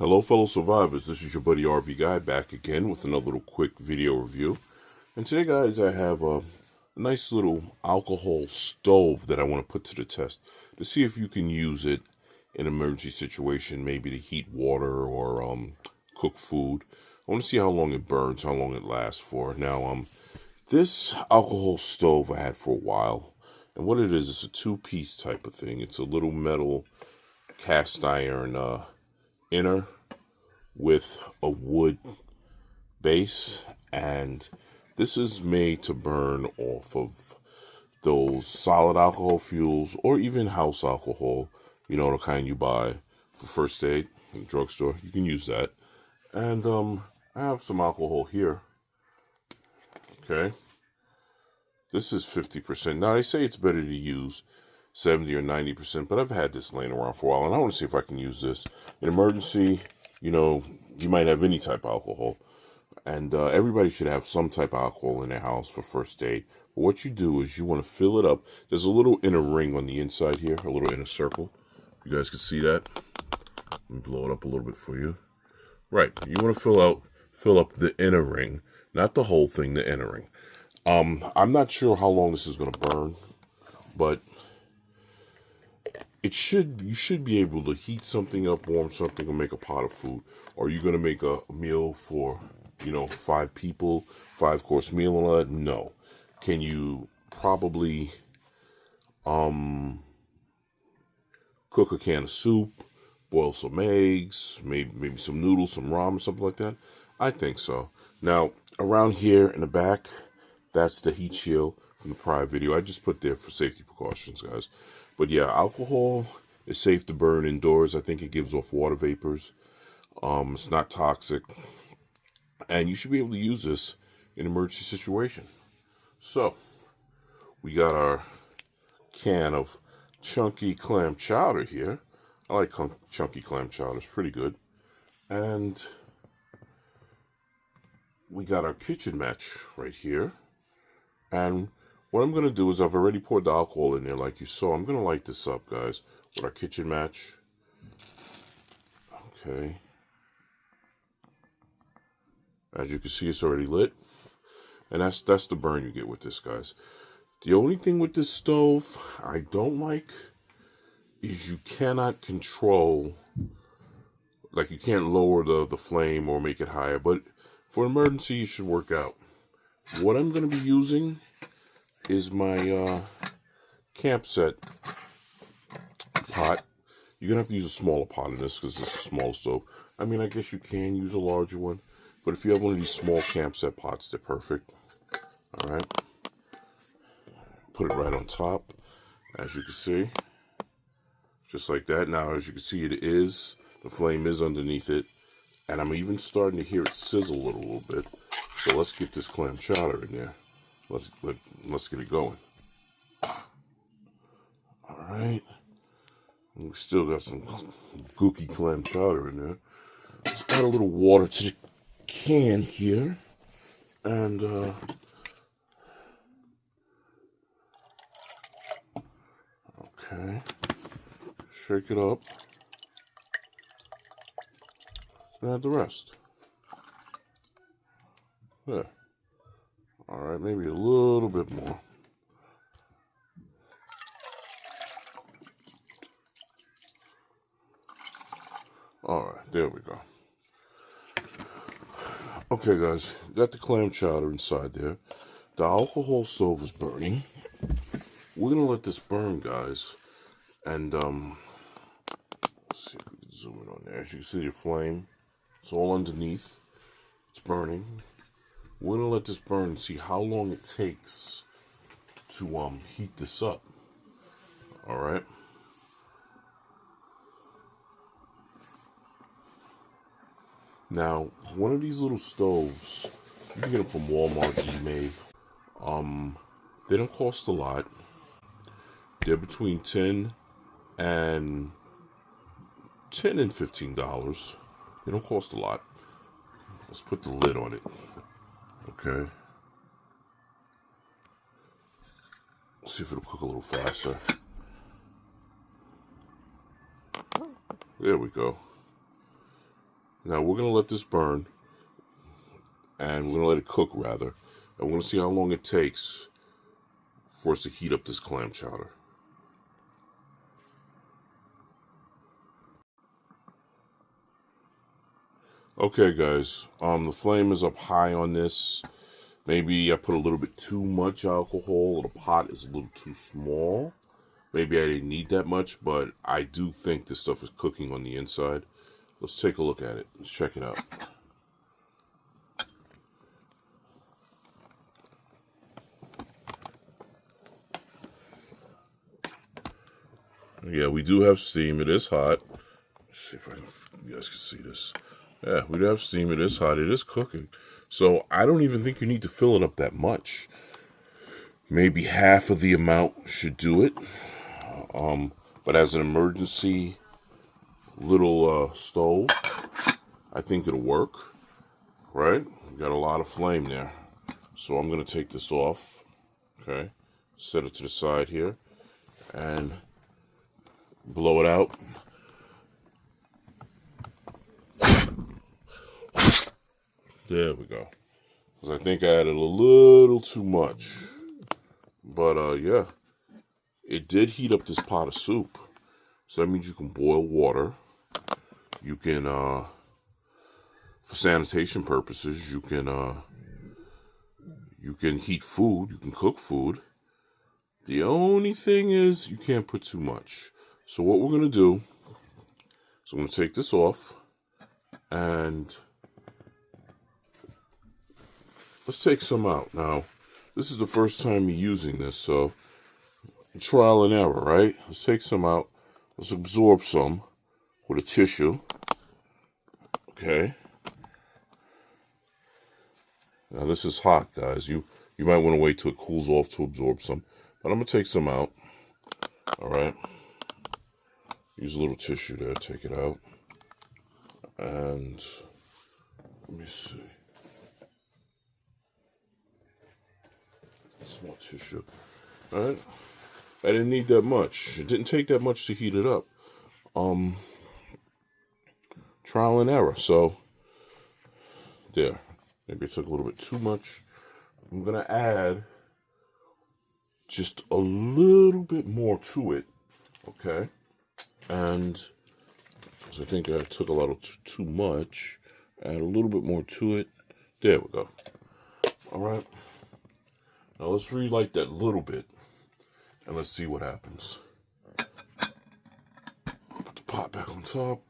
Hello fellow survivors, this is your buddy RV Guy back again with another little quick video review. And today guys I have a nice little alcohol stove that I want to put to the test to see if you can use it in an emergency situation, maybe to heat water or cook food. I want to see how long it burns, how long it lasts for. Now this alcohol stove I had for a while, and what it is, it's a two-piece type of thing. It's a little metal cast iron inner with a wood base, and this is made to burn off of those solid alcohol fuels or even house alcohol, you know, the kind you buy for first aid in the drugstore. You can use that. And I have some alcohol here. Okay, this is 50%. Now they say it's better to use 70 or 90%, but I've had this laying around for a while and I want to see if I can use this in emergency. You know, you might have any type of alcohol, and everybody should have some type of alcohol in their house for first aid. But what you do is you want to fill it up. There's a little inner ring on the inside here, a little inner circle. You guys can see that. Let me blow it up a little bit for you. Right, you want to fill up the inner ring, not the whole thing, the inner ring. I'm not sure how long this is going to burn, but you should be able to heat something up, warm something, or make a pot of food. Or are you going to make a meal for, 5 people, 5-course meal and all that? No. Can you probably cook a can of soup, boil some eggs, maybe some noodles, some ramen, something like that? I think so. Now, around here in the back, that's the heat shield from the prior video. I just put there for safety precautions, guys. But yeah, alcohol is safe to burn indoors. I think it gives off water vapors. It's not toxic. And you should be able to use this in an emergency situation. So, we got our can of chunky clam chowder here. I like chunky clam chowder. It's pretty good. And we got our kitchen match right here. And what I'm going to do is I've already poured the alcohol in there like you saw. I'm going to light this up, guys, with our kitchen match. Okay. As you can see, it's already lit. And that's the burn you get with this, guys. The only thing with this stove I don't like is you cannot control, like you can't lower the flame or make it higher. But for an emergency, it should work out. What I'm going to be using is my camp set pot. You're going to have to use a smaller pot in this because it's a small stove. I mean, I guess you can use a larger one, but if you have one of these small camp set pots, they're perfect. All right. Put it right on top, as you can see. Just like that. Now, as you can see, the flame is underneath it, and I'm even starting to hear it sizzle a little bit. So let's get this clam chowder in there. Let's get it going. All right. We still got some gooky clam chowder in there. Let's add a little water to the can here. And, okay. Shake it up. And add the rest. There. All right, maybe a little bit more. All right, there we go. Okay, guys, got the clam chowder inside there. The alcohol stove is burning. We're gonna let this burn, guys. And let's see if we can zoom in on there. As you can see, the flame, it's all underneath. It's burning. We're gonna let this burn and see how long it takes to heat this up. All right. Now, one of these little stoves, you can get them from Walmart, eBay. They don't cost a lot. They're between $10 and $15. They don't cost a lot. Let's put the lid on it. Okay. See if it'll cook a little faster. There we go. Now we're going to let this burn, and we're going to let it cook, rather. And we're going to see how long it takes for us to heat up this clam chowder. Okay, guys, the flame is up high on this. Maybe I put a little bit too much alcohol, or the pot is a little too small. Maybe I didn't need that much, but I do think this stuff is cooking on the inside. Let's take a look at it. Let's check it out. Yeah, we do have steam. It is hot. Let's see if you guys can see this. Yeah, we do have steam. It is hot. It is cooking. So I don't even think you need to fill it up that much. Maybe half of the amount should do it. But as an emergency little stove, I think it'll work. Right? We got a lot of flame there. So I'm going to take this off. Okay. Set it to the side here. And blow it out. There we go. Because I think I added a little too much. But, yeah. It did heat up this pot of soup. So that means you can boil water. You can, for sanitation purposes, you can heat food. You can cook food. The only thing is you can't put too much. So what we're going to do is I'm going to take this off. And let's take some out. Now, this is the first time you're using this, so trial and error, right? Let's take some out. Let's absorb some with a tissue. Okay. Now this is hot, guys. You might want to wait till it cools off to absorb some. But I'm going to take some out. All right. Use a little tissue there. Take it out. And let me see. Small tissue. All right. I didn't need that much. It didn't take that much to heat it up. Trial and error. So, there. Maybe I took a little bit too much. I'm going to add just a little bit more to it. Okay. And, because I think I took a lot of too much. Add a little bit more to it. There we go. All right. Now let's relight that little bit. And let's see what happens. Put the pot back on top.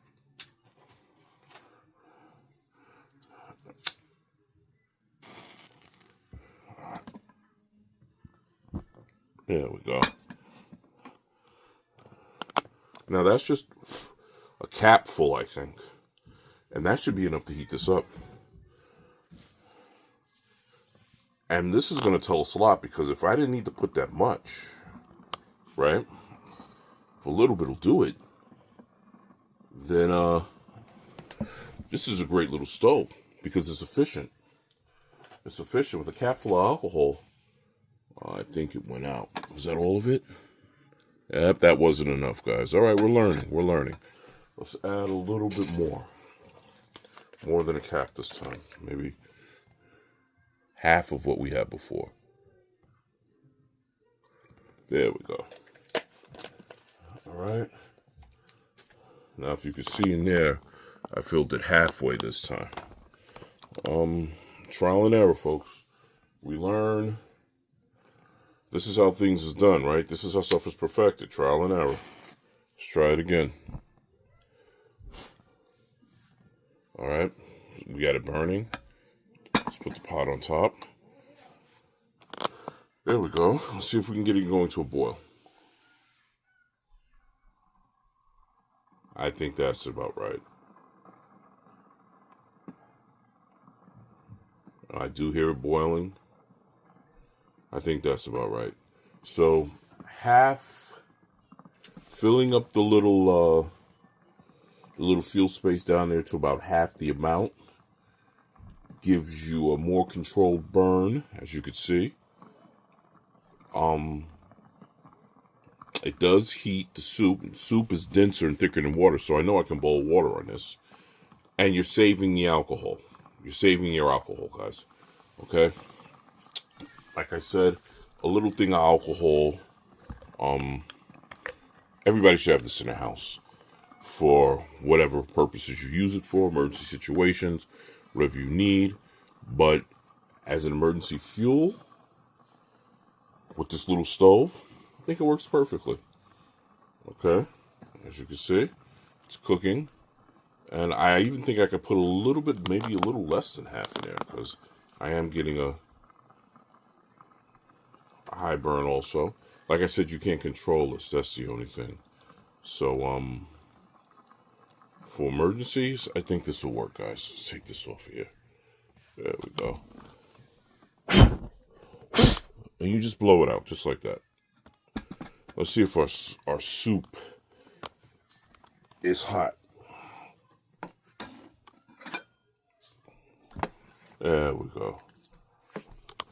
There we go. Now that's just a cap full, I think. And that should be enough to heat this up. And this is going to tell us a lot, because if I didn't need to put that much, right? If a little bit will do it, then this is a great little stove because it's efficient. It's efficient with a cap full of alcohol. I think it went out. Was that all of it? Yep, that wasn't enough, guys. All right, we're learning. We're learning. Let's add a little bit more. More than a cap this time. Maybe half of what we had before. There we go. All right. Now, if you can see in there, I filled it halfway this time. Trial and error, folks. We learn. This is how things is done, right? This is how stuff is perfected. Trial and error. Let's try it again. All right. We got it burning. Let's put the pot on top. There we go. Let's see if we can get it going to a boil. I think that's about right. I do hear it boiling. I think that's about right. So, filling up the little fuel space down there to about half the amount gives you a more controlled burn, as you can see. It does heat the soup. Soup is denser and thicker than water, so I know I can boil water on this. and you're saving the alcohol. You're saving your alcohol, guys. Okay? Like I said, a little thing of alcohol. Everybody should have this in their house for whatever purposes you use it for, emergency situations, whatever you need. But as an emergency fuel, with this little stove, I think it works perfectly. Okay? As you can see, it's cooking. And I even think I could put a little bit, maybe a little less than half in there, because I am getting a high burn also. Like I said, you can't control this. That's the only thing. So, for emergencies, I think this will work, guys. Let's take this off here. There we go. And you just blow it out, just like that. Let's see if our soup is hot. There we go.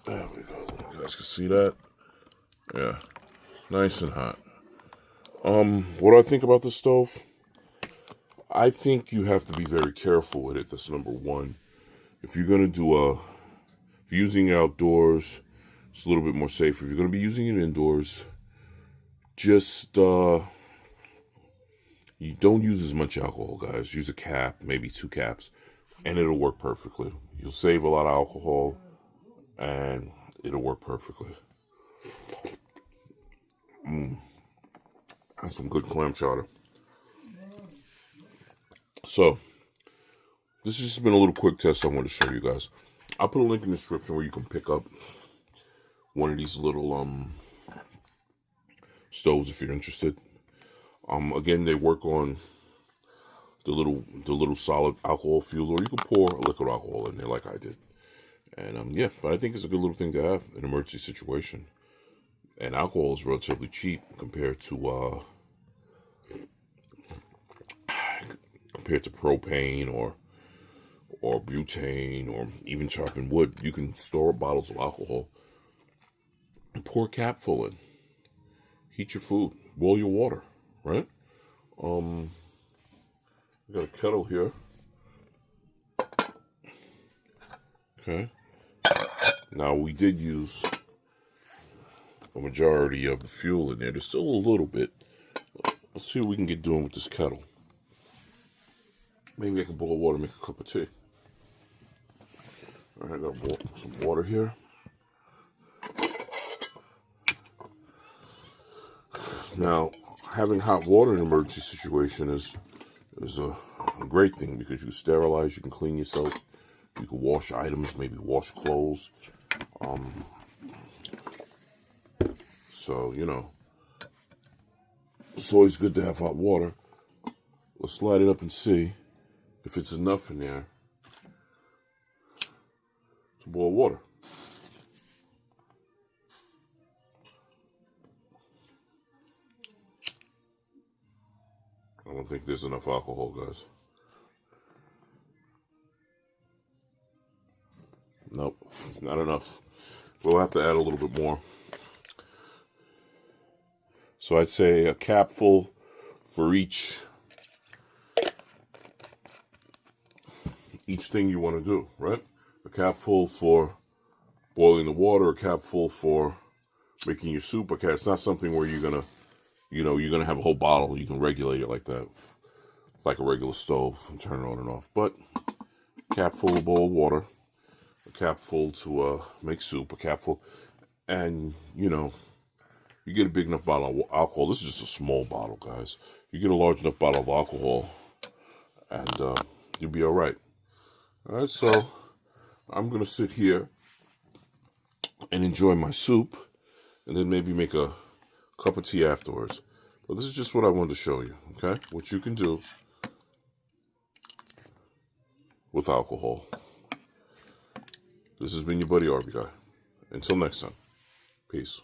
There we go. You guys can see that? Yeah. Nice and hot. What do I think about the stove? I think you have to be very careful with it. That's number one. If you're going to do if you're using it outdoors, it's a little bit more safer. If you're going to be using it indoors, just, you don't use as much alcohol, guys. Use a cap, maybe 2 caps, and it'll work perfectly. You'll save a lot of alcohol, and it'll work perfectly. That's some good clam chowder. So, this has just been a little quick test I wanted to show you guys. I'll put a link in the description where you can pick up one of these little stoves if you're interested. Again, they work on the little solid alcohol fuel, or you can pour liquid alcohol in there like I did. And yeah, but I think it's a good little thing to have in an emergency situation. And alcohol is relatively cheap compared to propane or butane, or even chopping wood. You can store bottles of alcohol and pour a cap full in. Heat your food, boil your water, right? I got a kettle here. Okay. Now we did use a majority of the fuel in there. There's still a little bit. Let's see what we can get doing with this kettle. Maybe I can boil water and make a cup of tea. All right, I got some water here. Now, having hot water in an emergency situation is a great thing, because you can sterilize, you can clean yourself, you can wash items, maybe wash clothes. So, you know, it's always good to have hot water. Let's light it up and see if it's enough in there to boil water. I don't think there's enough alcohol, guys. Nope, not enough. We'll have to add a little bit more. So I'd say a cap full for each thing you want to do, right? A cap full for boiling the water, a cap full for making your soup. Okay, it's not something where you're gonna, you're gonna have a whole bottle. You can regulate it like that, like a regular stove, and turn it on and off. But cap full of boiled water, a cap full to make soup, a cap full, and you get a big enough bottle of alcohol. This is just a small bottle, guys. You get a large enough bottle of alcohol, and you'll be all right. All right, so I'm going to sit here and enjoy my soup, and then maybe make a cup of tea afterwards. But this is just what I wanted to show you, okay? What you can do with alcohol. This has been your buddy RV Guy. Until next time, peace.